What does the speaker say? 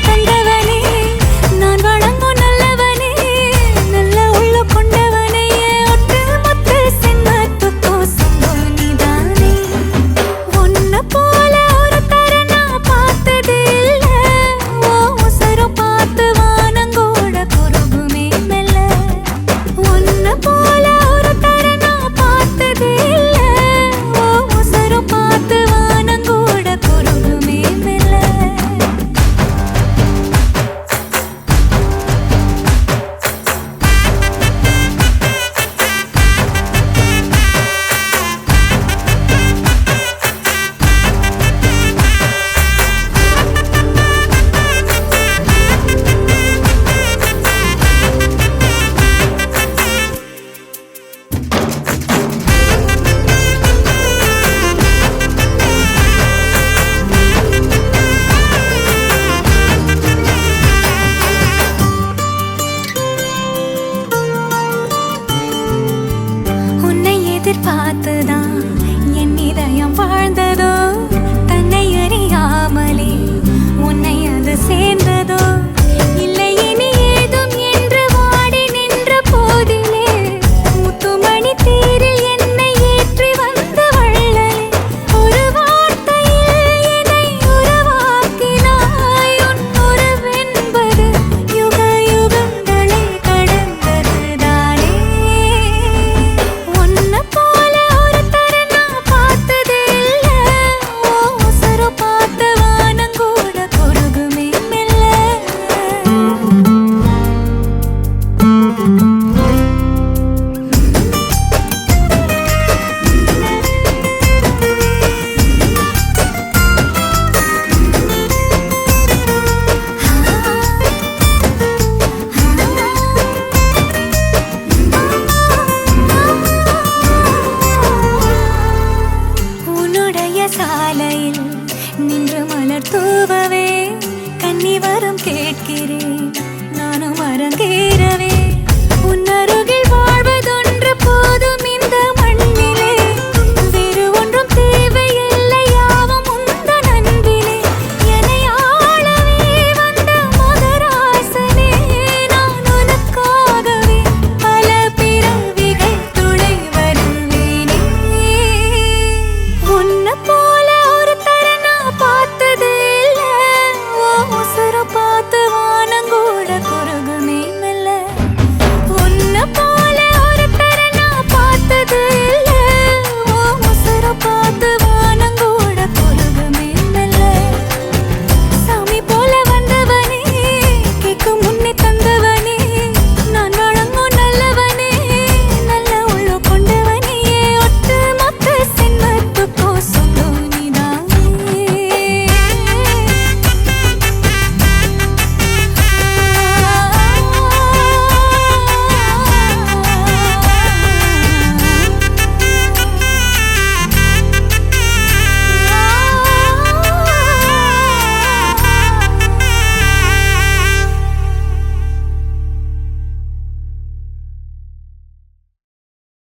தந்தவனே நான் வணங்கும் நல்லவனே நல்ல உள்ள கொண்டவனே ஒட்டு மொத்த சென்மத்துக்கோ சொந்தோ நீதானே உன்னை போல ஒரு தர நான் பார்த்ததே இல்ல ஓ உசரம் பார்த்து வானங்கோட குருகுமே மெல்ல உன்னை போல ஒரு தர நான் பார்த்ததே இல்ல ஓ உசரம் பார்த்து வானங்கோட குருகுமே மெல்ல உன்னை எதிர்பார்த்துதான் என் இதயம் வாழ்ந்ததோ தன்னை அறியாமலே உன்னை அது சேர்ந்ததோ இல்லை இனி ஏதும் என்று வாடி நின்ற போதிலே முத்துமணி தேரில் என்னை ஏற்றி வந்த வள்ளலே ஒரு வார்த்தையில் என்னை உருவாக்கினாய் உன் உறவென்பது யுக யுகங்களை கடந்ததுதானே உன்னை போல ஒரு தர நான் பார்த்ததே இல்ல ஓ உசரம் பார்த்து வானங்கூட குருகுமே மெல்ல உன்னுடைய சாலையில் நின்று மலர் தூவவே கன்னி வரம் கேட்கிறேன் நானும் அரங்கே